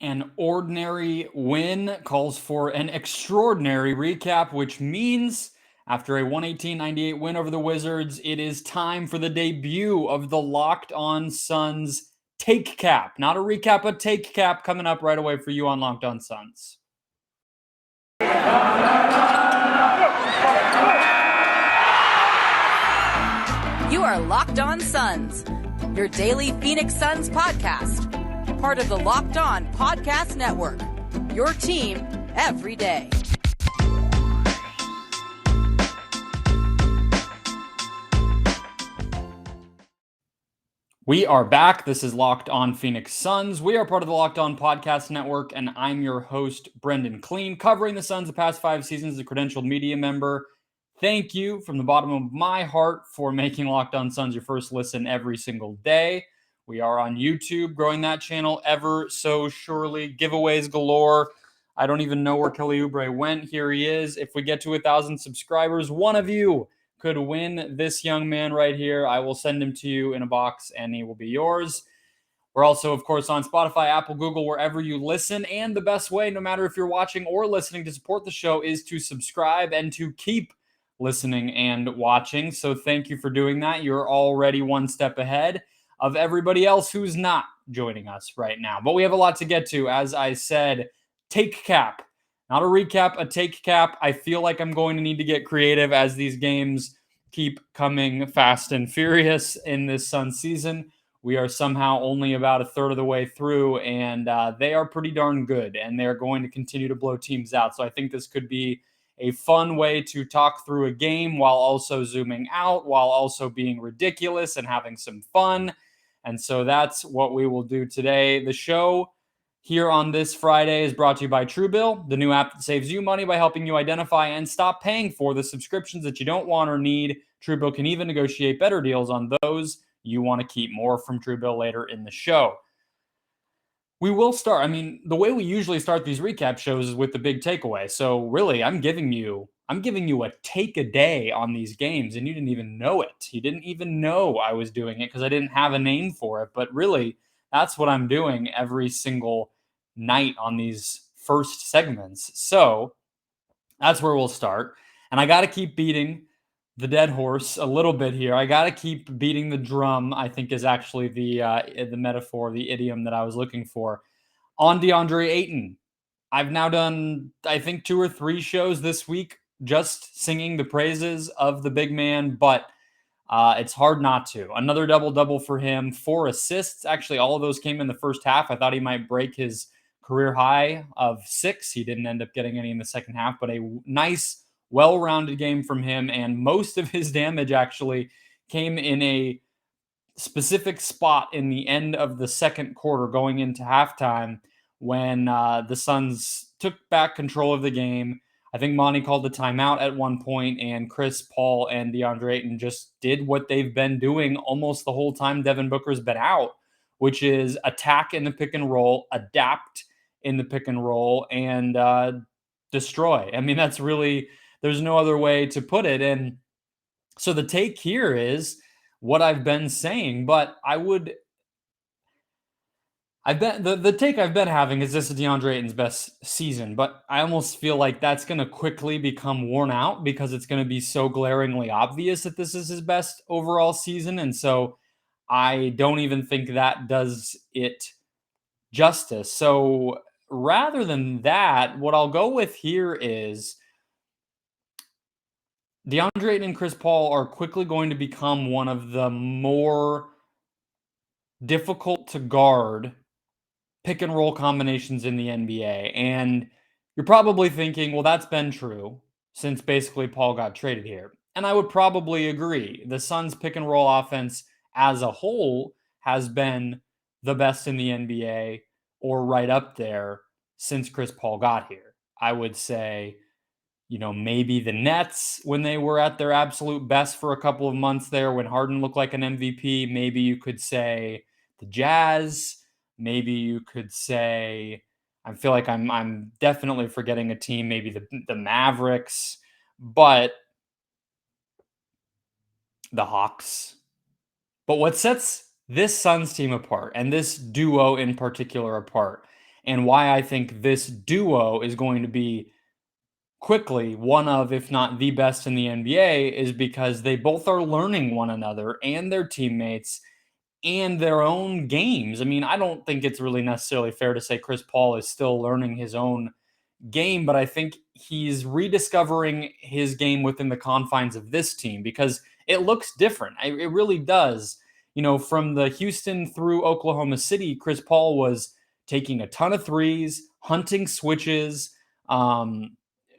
An ordinary win calls for an extraordinary recap, which means after a 118-98 win over the Wizards, it is time for the debut of the Locked On Suns Takecap. Not a recap, a Takecap coming up right away for you on Locked On Suns. You are Locked On Suns, your daily Phoenix Suns podcast. Part of the Locked On Podcast Network, your team every day. We are back. This is Locked On Phoenix Suns. We are part of the Locked On Podcast Network, and I'm your host, Brendon Kleen, covering the Suns the past 5 seasons as a credentialed media member. Thank you from the bottom of my heart for making Locked On Suns your first listen every single day. We are on YouTube, growing that channel ever so surely. Giveaways galore. I don't even know where Kelly Oubre went. Here he is. If we get to 1,000 subscribers, one of you could win this young man right here. I will send him to you in a box, and he will be yours. We're also, of course, on Spotify, Apple, Google, wherever you listen. And the best way, no matter if you're watching or listening, to support the show is to subscribe and to keep listening and watching. So thank you for doing that. You're already one step ahead of everybody else who's not joining us right now. But we have a lot to get to. As I said, Takecap. Not a recap, a Takecap. I feel like I'm going to need to get creative as these games keep coming fast and furious in this Sun season. We are somehow only about a third of the way through, and they are pretty darn good, and they're going to continue to blow teams out. So I think this could be a fun way to talk through a game while also zooming out, while also being ridiculous and having some fun. And so that's what we will do today. The show here on this Friday is brought to you by TrueBill, the new app that saves you money by helping you identify and stop paying for the subscriptions that you don't want or need. TrueBill can even negotiate better deals on those you want to keep. More from TrueBill later in the show. We will start. The way we usually start these recap shows is with the big takeaway. So really, I'm giving you a take a day on these games, and you didn't even know it. You didn't even know I was doing it because I didn't have a name for it. But really, that's what I'm doing every single night on these first segments. So that's where we'll start. And I got to keep beating the dead horse a little bit here. I got to keep beating the drum, I think is actually the metaphor, the idiom that I was looking for. On Deandre Ayton. I've now done, I think, 2 or 3 shows this week just singing the praises of the big man, but it's hard not to. Another double-double for him, 4 assists. Actually, all of those came in the first half. I thought he might break his career high of 6. He didn't end up getting any in the second half, but a nice, well-rounded game from him, and most of his damage actually came in a specific spot in the end of the second quarter going into halftime when the Suns took back control of the game. I think Monty called the timeout at one point, and Chris Paul and Deandre Ayton just did what they've been doing almost the whole time Devin Booker's been out, which is attack in the pick and roll, adapt in the pick and roll, and destroy. That's really, there's no other way to put it. And so the take here is what I've been saying, but the take I've been having is this is Deandre Ayton's best season, but I almost feel like that's going to quickly become worn out because it's going to be so glaringly obvious that this is his best overall season. And so I don't even think that does it justice. So rather than that, what I'll go with here is Deandre Ayton and Chris Paul are quickly going to become one of the more difficult to guard pick and roll combinations in the NBA. And you're probably thinking, well, that's been true since basically Paul got traded here. And I would probably agree. The Suns pick and roll offense as a whole has been the best in the NBA or right up there since Chris Paul got here. I would say, maybe the Nets when they were at their absolute best for a couple of months there when Harden looked like an MVP. Maybe you could say the Jazz. Maybe you could say, I feel like I'm definitely forgetting a team, maybe the Mavericks, but the Hawks. But what sets this Suns team apart, and this duo in particular apart, and why I think this duo is going to be quickly one of, if not the best in the NBA, is because they both are learning one another and their teammates and their own games. I mean, I don't think it's really necessarily fair to say Chris Paul is still learning his own game, but I think he's rediscovering his game within the confines of this team because it looks different. It really does. You know, from the Houston through Oklahoma City, Chris Paul was taking a ton of threes, hunting switches,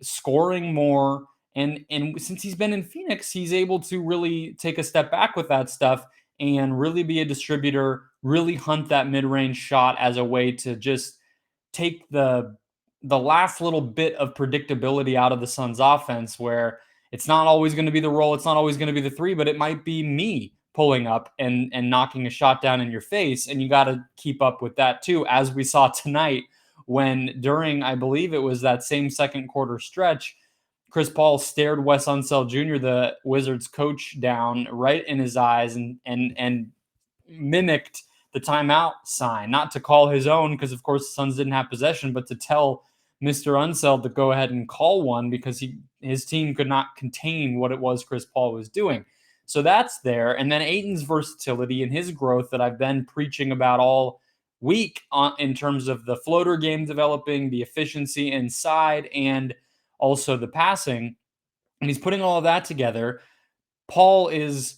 scoring more. And since he's been in Phoenix, he's able to really take a step back with that stuff and really be a distributor, really hunt that mid-range shot as a way to just take the last little bit of predictability out of the Suns offense, where it's not always going to be the roll, it's not always going to be the three, but it might be me pulling up and knocking a shot down in your face. And you got to keep up with that too, as we saw tonight when during, I believe it was that same second quarter stretch, Chris Paul stared Wes Unseld Jr., the Wizards coach, down right in his eyes and mimicked the timeout sign, not to call his own because, of course, the Suns didn't have possession, but to tell Mr. Unseld to go ahead and call one because his team could not contain what it was Chris Paul was doing. So that's there. And then Ayton's versatility and his growth that I've been preaching about all week in terms of the floater game developing, the efficiency inside, and also the passing. And he's putting all of that together. Paul is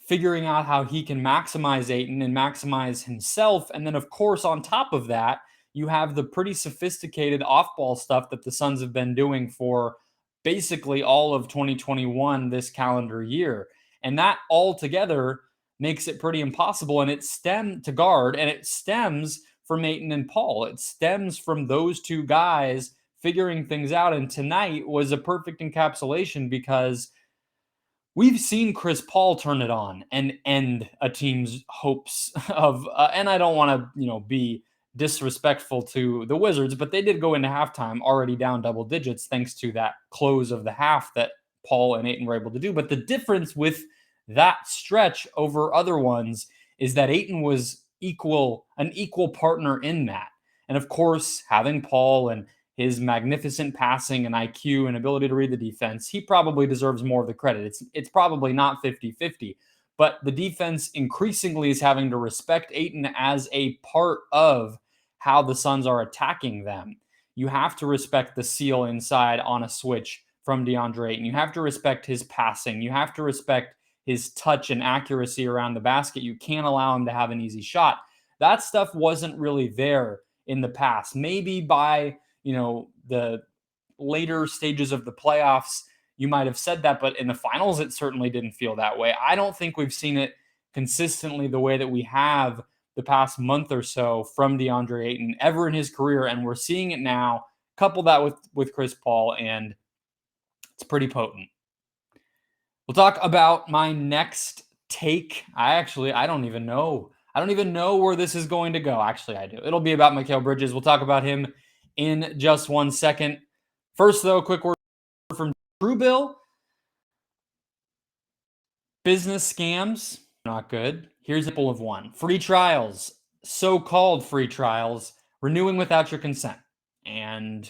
figuring out how he can maximize Ayton and maximize himself. And then, of course, on top of that, you have the pretty sophisticated off-ball stuff that the Suns have been doing for basically all of 2021 this calendar year. And that all together makes it pretty impossible. And it stems to guard, and it stems from Ayton and Paul. It stems from those two guys figuring things out. And tonight was a perfect encapsulation because we've seen Chris Paul turn it on and end a team's hopes of, and I don't want to, be disrespectful to the Wizards, but they did go into halftime already down double digits thanks to that close of the half that Paul and Ayton were able to do. But the difference with that stretch over other ones is that Ayton was an equal partner in that. And of course, having Paul and his magnificent passing and IQ and ability to read the defense, he probably deserves more of the credit. It's probably not 50-50, but the defense increasingly is having to respect Ayton as a part of how the Suns are attacking them. You have to respect the seal inside on a switch from Deandre Ayton. You have to respect his passing. You have to respect his touch and accuracy around the basket. You can't allow him to have an easy shot. That stuff wasn't really there in the past. Maybe by the later stages of the playoffs, you might have said that, but in the finals, it certainly didn't feel that way. I don't think we've seen it consistently the way that we have the past month or so from Deandre Ayton ever in his career, and we're seeing it now. Couple that with Chris Paul, and it's pretty potent. We'll talk about my next take. I don't even know. I don't even know where this is going to go. Actually, I do. It'll be about Mikal Bridges. We'll talk about him in just 1 second. First, though, quick word from TrueBill. Business scams, not good. Here's a example of one. Free trials, so-called free trials, renewing without your consent. And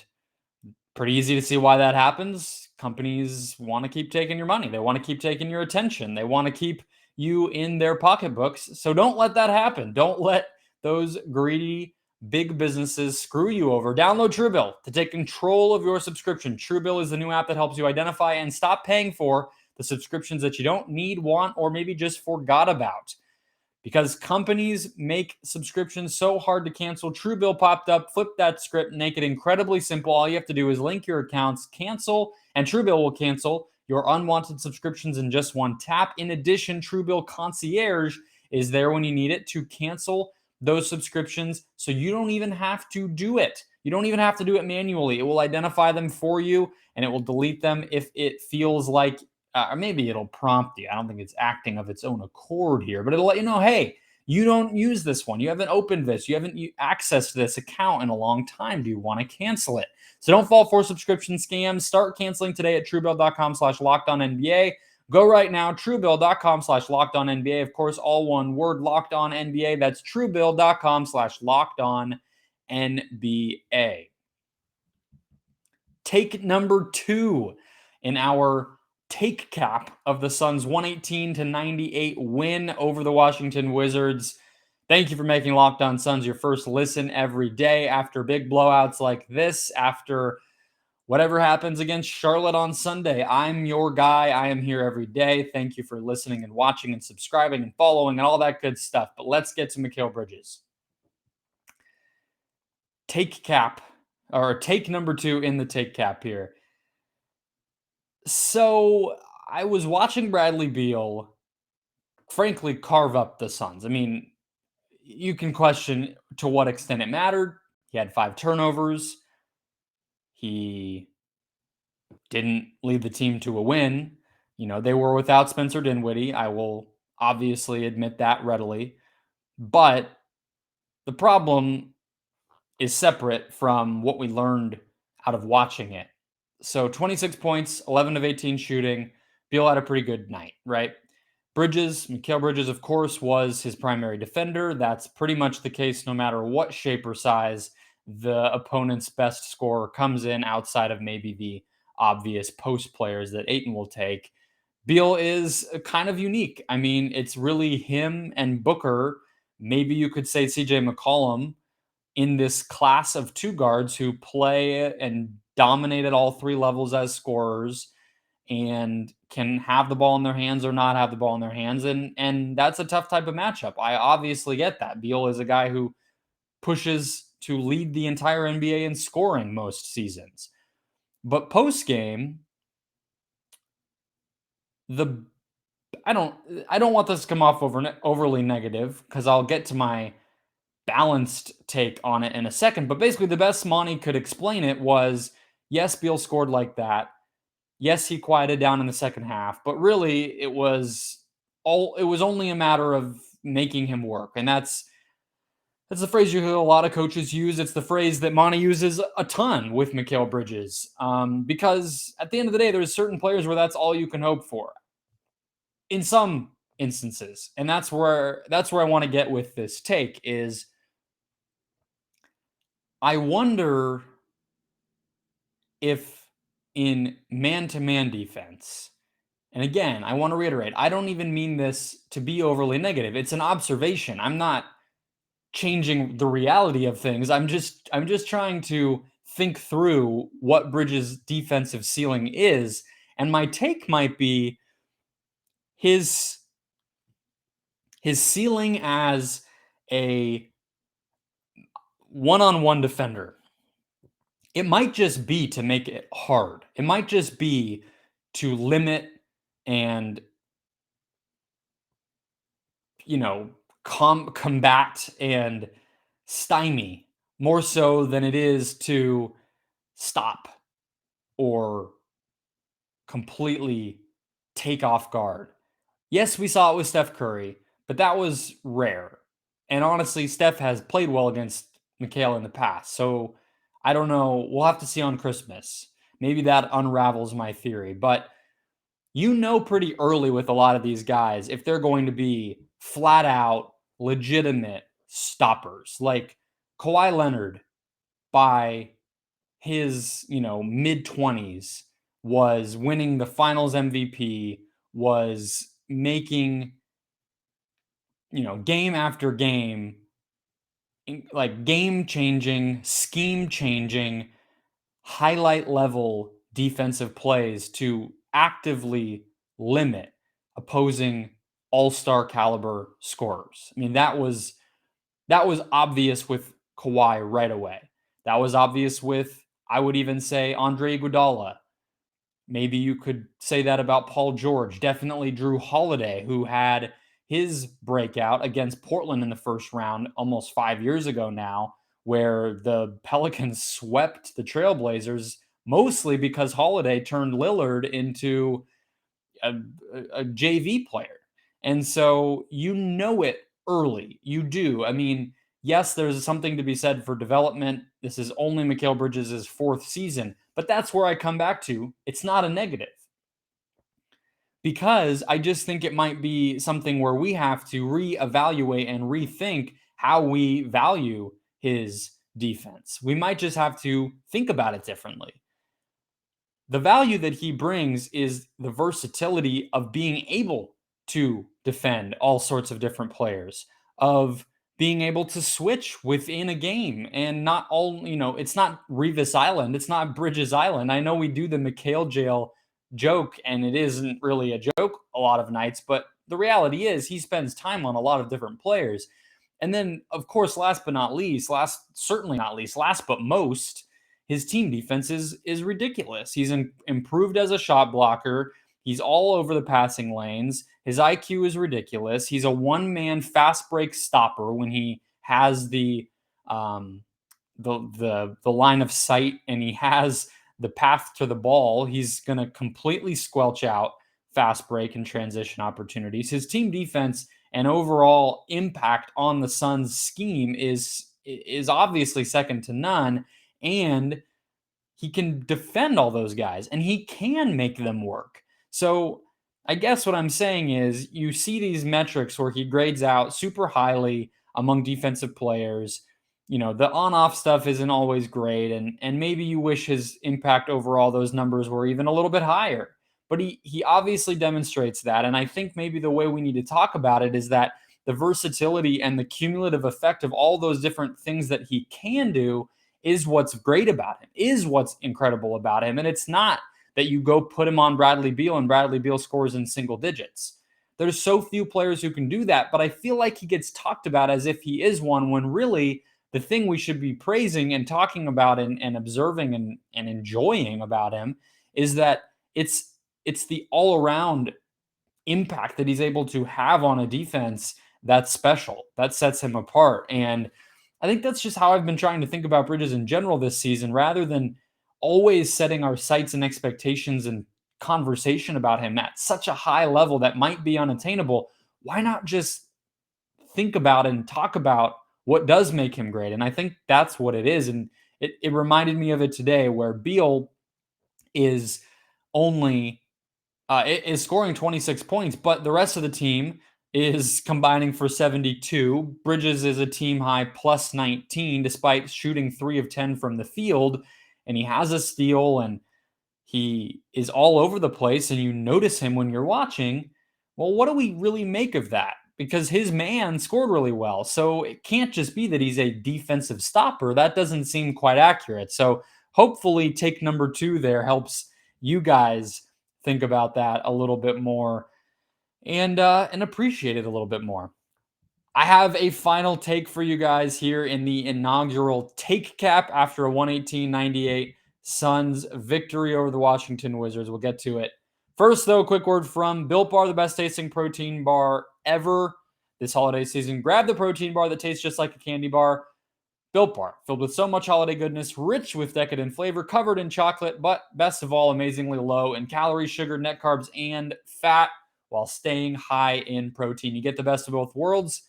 pretty easy to see why that happens. Companies want to keep taking your money. They want to keep taking your attention. They want to keep you in their pocketbooks. So don't let that happen. Don't let those greedy big businesses screw you over. Download TrueBill to take control of your subscription. TrueBill is the new app that helps you identify and stop paying for the subscriptions that you don't need, want, or maybe just forgot about. Because companies make subscriptions so hard to cancel, TrueBill popped up, flipped that script, make it incredibly simple. All you have to do is link your accounts, cancel, and TrueBill will cancel your unwanted subscriptions in just one tap. In addition, TrueBill Concierge is there when you need it to cancel those subscriptions, so you don't even have to do it. You don't even have to do it manually. It will identify them for you, and it will delete them if it feels like, or maybe it'll prompt you. I don't think it's acting of its own accord here, but it'll let you know, hey, you don't use this one. You haven't opened this. You haven't accessed this account in a long time. Do you want to cancel it? So don't fall for subscription scams. Start canceling today at TrueBill.com/LockedOnNBA. Go right now, TrueBill.com/LockedOnNBA. Of course, all one word, LockedOnNBA. That's TrueBill.com/LockedOnNBA. NBA. Take number 2 in our Takecap of the Suns' 118-98 win over the Washington Wizards. Thank you for making Locked On Suns your first listen every day after big blowouts like this, after whatever happens against Charlotte on Sunday. I'm your guy. I am here every day. Thank you for listening and watching and subscribing and following and all that good stuff. But let's get to Mikal Bridges. Takecap, or take number 2 in the Takecap here. So I was watching Bradley Beal, frankly, carve up the Suns. I mean, you can question to what extent it mattered. He had 5 turnovers. He didn't lead the team to a win. You know, they were without Spencer Dinwiddie. I will obviously admit that readily. But the problem is separate from what we learned out of watching it. So 26 points, 11 of 18 shooting. Beal had a pretty good night, right? Mikal Bridges, of course, was his primary defender. That's pretty much the case no matter what shape or size the opponent's best scorer comes in, outside of maybe the obvious post players that Ayton will take. Beal is kind of unique. I mean, it's really him and Booker. Maybe you could say CJ McCollum in this class of 2 guards who play and dominate at all 3 levels as scorers and can have the ball in their hands or not have the ball in their hands. And that's a tough type of matchup. I obviously get that. Beal is a guy who pushes to lead the entire NBA in scoring most seasons. But post game, I don't want this to come off overly negative, because I'll get to my balanced take on it in a second. But basically, the best Monty could explain it was, yes, Beal scored like that. Yes, he quieted down in the second half, but really it was only a matter of making him work. And that's the phrase you hear a lot of coaches use. It's the phrase that Monty uses a ton with Mikal Bridges, because at the end of the day, there's certain players where that's all you can hope for in some instances. And that's where I want to get with this take is, I wonder if in man-to-man defense, and again, I want to reiterate, I don't even mean this to be overly negative. It's an observation. I'm not changing the reality of things. I'm just trying to think through what Bridges' defensive ceiling is. And my take might be his ceiling as a one-on-one defender. It might just be to make it hard. It might just be to limit and, combat and stymie, more so than it is to stop or completely take off guard. Yes, we saw it with Steph Curry, but that was rare. And honestly, Steph has played well against Mikal in the past. So I don't know. We'll have to see on Christmas. Maybe that unravels my theory. But pretty early with a lot of these guys if they're going to be flat out legitimate stoppers. Like Kawhi Leonard, by his mid-20s, was winning the Finals MVP, was making game after game, like game-changing, scheme-changing, highlight-level defensive plays to actively limit opposing all-star caliber scorers. I mean, that was obvious with Kawhi right away. That was obvious with, I would even say, Andre Iguodala. Maybe you could say that about Paul George. Definitely Drew Holiday, who had his breakout against Portland in the first round almost 5 years ago now, where the Pelicans swept the Trailblazers, mostly because Holiday turned Lillard into a JV player. And so it early. You do. I mean, yes, there's something to be said for development. This is only Mikal Bridges' 4th season, but that's where I come back to. It's not a negative, because I just think it might be something where we have to reevaluate and rethink how we value his defense. We might just have to think about it differently. The value that he brings is the versatility of being able to defend all sorts of different players, of being able to switch within a game and not all, it's not Revis Island, it's not Bridges Island. I know we do the Mikal jail joke and it isn't really a joke a lot of nights, but the reality is he spends time on a lot of different players. And then, of course, last but most, his team defense is ridiculous. He's improved as a shot blocker. He's all over the passing lanes. His IQ is ridiculous. He's a one-man fast break stopper when he has the line of sight and he has the path to the ball. He's going to completely squelch out fast break and transition opportunities. His team defense and overall impact on the Suns' scheme is obviously second to none. And he can defend all those guys and he can make them work. So I guess what I'm saying is you see these metrics where he grades out super highly among defensive players. The on-off stuff isn't always great. And maybe you wish his impact overall, those numbers were even a little bit higher. But he obviously demonstrates that. And I think maybe the way we need to talk about it is that the versatility and the cumulative effect of all those different things that he can do is what's great about him, is what's incredible about him. And it's not that you go put him on Bradley Beal and Bradley Beal scores in single digits. There's so few players who can do that, but I feel like he gets talked about as if he is one, when really the thing we should be praising and talking about and observing and enjoying about him is that it's the all-around impact that he's able to have on a defense that's special, that sets him apart. And I think that's just how I've been trying to think about Bridges in general this season, rather than always setting our sights and expectations and conversation about him at such a high level that might be unattainable. Why not just think about and talk about what does make him great? And I think that's what it is. And it reminded me of it today, where Beal is only is scoring 26 points, but the rest of the team is combining for 72. Bridges is a team high plus 19, despite shooting 3 of 10 from the field. And he has a steal and he is all over the place. And you notice him when you're watching. Well, what do we really make of that? Because his man scored really well. So it can't just be that he's a defensive stopper. That doesn't seem quite accurate. So hopefully take number 2 there helps you guys think about that a little bit more and appreciate it a little bit more. I have a final take for you guys here in the inaugural Takecap after a 118-98 Suns victory over the Washington Wizards. We'll get to it. First, though, a quick word from Built Bar, the best tasting protein bar ever this holiday season. Grab the protein bar that tastes just like a candy bar. Built Bar, filled with so much holiday goodness, rich with decadent flavor, covered in chocolate, but best of all, amazingly low in calories, sugar, net carbs, and fat, while staying high in protein. You get the best of both worlds,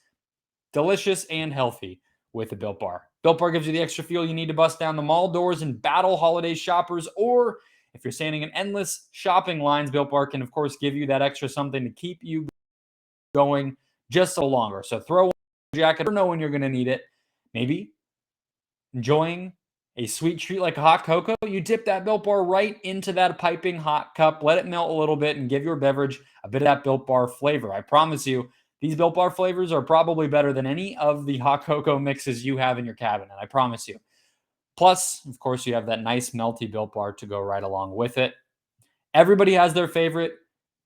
delicious and healthy with the Built Bar. Built Bar gives you the extra fuel you need to bust down the mall doors and battle holiday shoppers, or if you're standing in endless shopping lines, Built Bar can, of course, give you that extra something to keep you going just a little longer. So throw on your jacket or know when you're going to need it. Maybe enjoying a sweet treat like a hot cocoa, you dip that Built Bar right into that piping hot cup, let it melt a little bit, and give your beverage a bit of that Built Bar flavor. I promise you, these Built Bar flavors are probably better than any of the hot cocoa mixes you have in your cabinet. I promise you. Plus, of course, you have that nice melty Built Bar to go right along with it. Everybody has their favorite.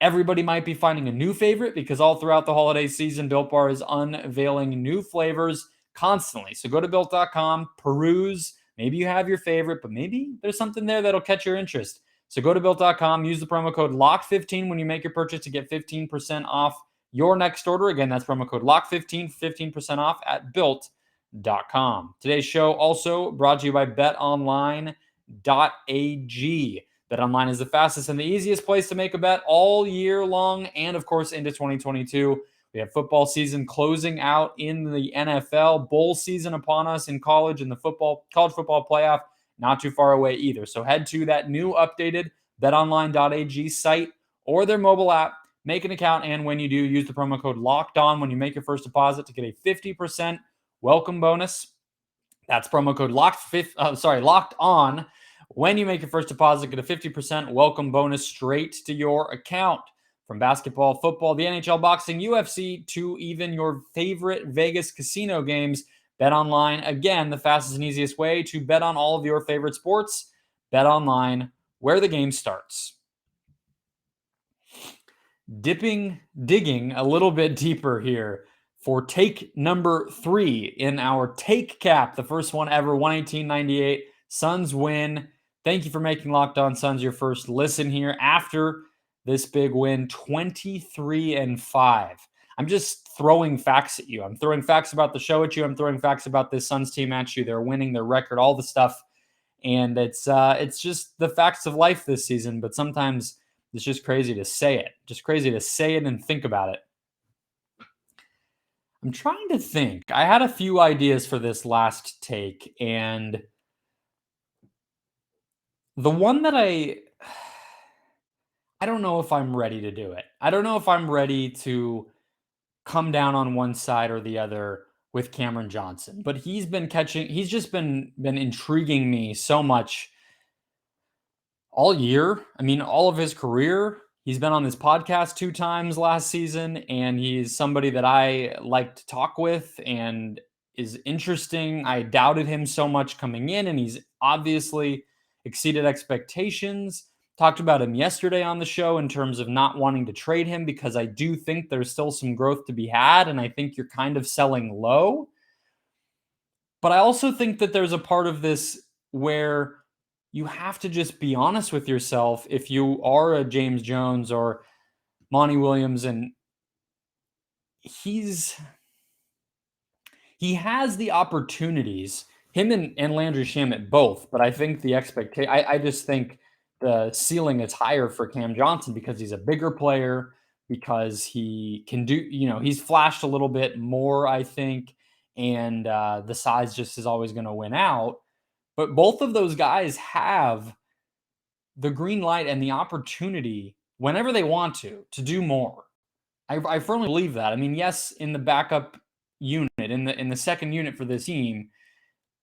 Everybody might be finding a new favorite because all throughout the holiday season, Built Bar is unveiling new flavors constantly. So go to Built.com, peruse. Maybe you have your favorite, but maybe there's something there that'll catch your interest. So go to Built.com, use the promo code LOCK15 when you make your purchase to get 15% off your next order. Again, that's promo code LOCK15 for 15% off at Built.com. Today's show also brought to you by BetOnline AG. BetOnline is the fastest and the easiest place to make a bet all year long and, of course, into 2022. We have football season closing out in the NFL, bowl season upon us in college, and the college football playoff not too far away either. So head to that new updated betonline.ag site or their mobile app, make an account, and when you do, use the promo code LOCKEDON when you make your first deposit to get a 50% welcome bonus. That's promo code locked on. When you make your first deposit, get a 50% welcome bonus straight to your account. From basketball, football, the NHL, boxing, UFC, to even your favorite Vegas casino games, BetOnline, again, the fastest and easiest way to bet on all of your favorite sports. BetOnline, where the game starts. Digging a little bit deeper here for take number 3 in our Takecap, the first one ever, 118.98. Suns win. Thank you for making Locked On Suns your first listen here after this big win, 23-5. I'm just throwing facts at you. I'm throwing facts about the show at you. I'm throwing facts about this Suns team at you. They're winning, their record, all the stuff. And it's just the facts of life this season. But sometimes it's just crazy to say it. Just crazy to say it and think about it. I'm trying to think. I had a few ideas for this last take, and the one that I don't know if I'm ready to do it. I don't know if I'm ready to come down on one side or the other with Cameron Johnson, but he's just been intriguing me so much all year. I mean, all of his career. He's been on this podcast 2 times last season, and he's somebody that I like to talk with and is interesting. I doubted him so much coming in, and he's obviously exceeded expectations. Talked about him yesterday on the show in terms of not wanting to trade him because I do think there's still some growth to be had, and I think you're kind of selling low. But I also think that there's a part of this where you have to just be honest with yourself if you are a James Jones or Monty Williams, and he has the opportunities, him and Landry Shamet both, but I think the expectation, I just think the ceiling is higher for Cam Johnson because he's a bigger player, because he can do, he's flashed a little bit more, I think, and the size just is always going to win out. But both of those guys have the green light and the opportunity whenever they want to do more. I firmly believe that. I mean, yes, in the backup unit, in the second unit for this team,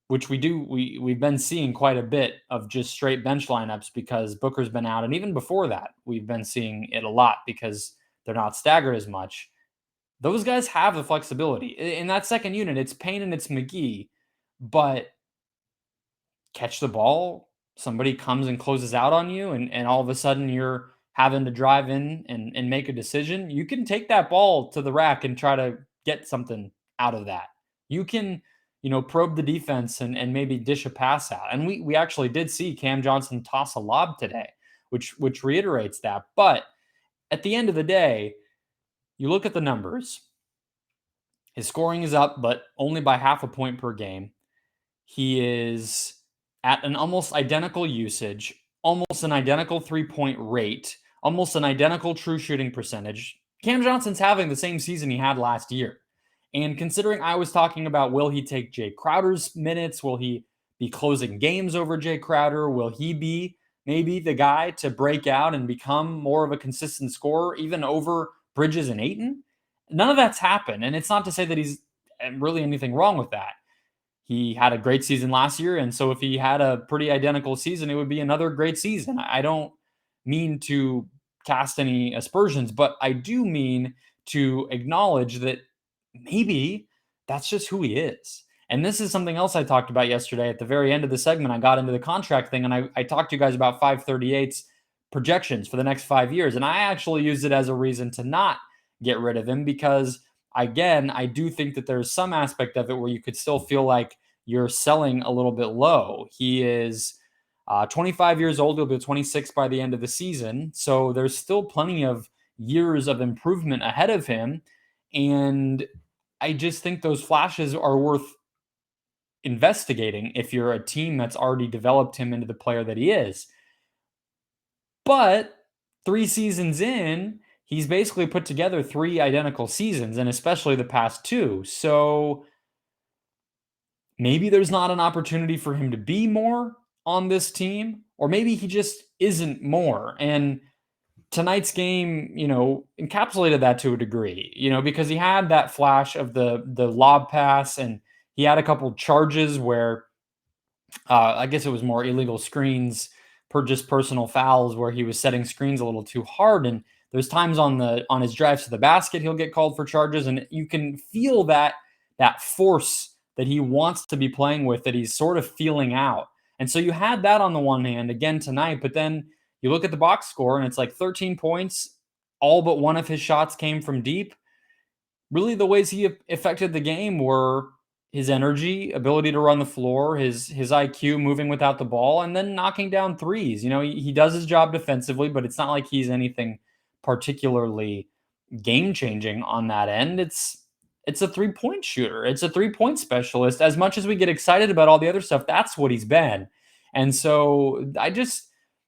which we've been seeing quite a bit of just straight bench lineups because Booker's been out. And even before that, we've been seeing it a lot because they're not staggered as much. Those guys have the flexibility. In that second unit, it's Payne and it's McGee, but catch the ball, somebody comes and closes out on you, and all of a sudden you're having to drive in and make a decision. You can take that ball to the rack and try to get something out of that. You can, probe the defense and maybe dish a pass out. And we actually did see Cam Johnson toss a lob today, which reiterates that. But at the end of the day, you look at the numbers. His scoring is up, but only by half a point per game. He is at an almost identical usage, almost an identical 3-point rate, almost an identical true shooting percentage. Cam Johnson's having the same season he had last year. And considering I was talking about, will he take Jay Crowder's minutes? Will he be closing games over Jay Crowder? Will he be maybe the guy to break out and become more of a consistent scorer, even over Bridges and Ayton? None of that's happened. And it's not to say that he's really anything wrong with that. He had a great season last year, and so if he had a pretty identical season, it would be another great season. I don't mean to cast any aspersions, but I do mean to acknowledge that maybe that's just who he is. And this is something else I talked about yesterday at the very end of the segment. I got into the contract thing, and I talked to you guys about 538's projections for the next 5 years, and I actually used it as a reason to not get rid of him because again, I do think that there's some aspect of it where you could still feel like you're selling a little bit low. He is 25 years old. He'll be 26 by the end of the season. So there's still plenty of years of improvement ahead of him. And I just think those flashes are worth investigating if you're a team that's already developed him into the player that he is. But 3 seasons in, he's basically put together 3 identical seasons, and especially the past 2. So maybe there's not an opportunity for him to be more on this team, or maybe he just isn't more. And tonight's game, encapsulated that to a degree, because he had that flash of the lob pass, and He had a couple charges where I guess it was more illegal screens per just personal fouls where he was setting screens a little too hard. And there's times on his drives to the basket he'll get called for charges, and you can feel that force that he wants to be playing with, that he's sort of feeling out. And so you had that on the one hand again tonight, but then you look at the box score and it's like 13 points. All but one of his shots came from deep. Really, the ways he affected the game were his energy, ability to run the floor, his IQ moving without the ball, and then knocking down threes. He does his job defensively, but it's not like he's anything particularly game changing on that end. It's a 3-point shooter. It's a 3-point specialist. As much as we get excited about all the other stuff, that's what he's been. And so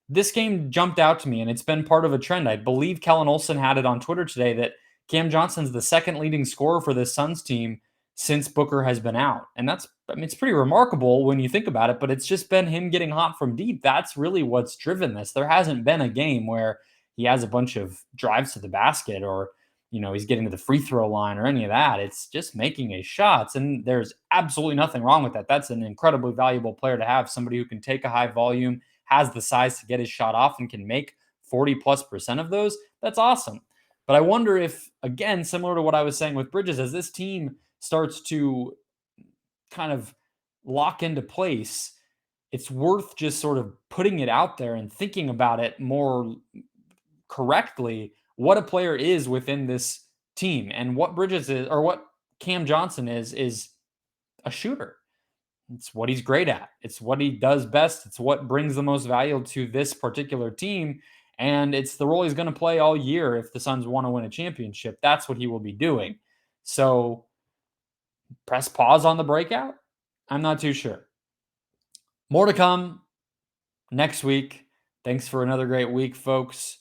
this game jumped out to me, and it's been part of a trend. I believe Kellen Olson had it on Twitter today that Cam Johnson's the second leading scorer for this Suns team since Booker has been out. And it's pretty remarkable when you think about it, but it's just been him getting hot from deep. That's really what's driven this. There hasn't been a game where he has a bunch of drives to the basket or, he's getting to the free throw line or any of that. It's just making his shots. And there's absolutely nothing wrong with that. That's an incredibly valuable player to have, somebody who can take a high volume, has the size to get his shot off, and can make 40+% of those. That's awesome. But I wonder if, again, similar to what I was saying with Bridges, as this team starts to kind of lock into place, it's worth just sort of putting it out there and thinking about it more correctly, what a player is within this team. And what Bridges is, or what Cam Johnson is a shooter. It's what he's great at. It's what he does best. It's what brings the most value to this particular team. And it's the role he's going to play all year if the Suns want to win a championship. That's what he will be doing. So press pause on the breakout? I'm not too sure. More to come next week. Thanks for another great week, folks.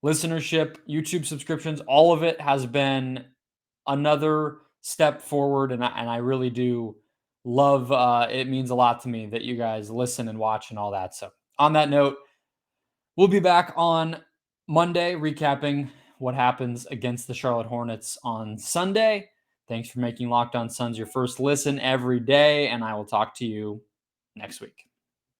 Listenership, YouTube subscriptions, all of it has been another step forward. And I really do love, it means a lot to me that you guys listen and watch and all that. So on that note, we'll be back on Monday recapping what happens against the Charlotte Hornets on Sunday. Thanks for making Locked On Suns your first listen every day, and I will talk to you next week.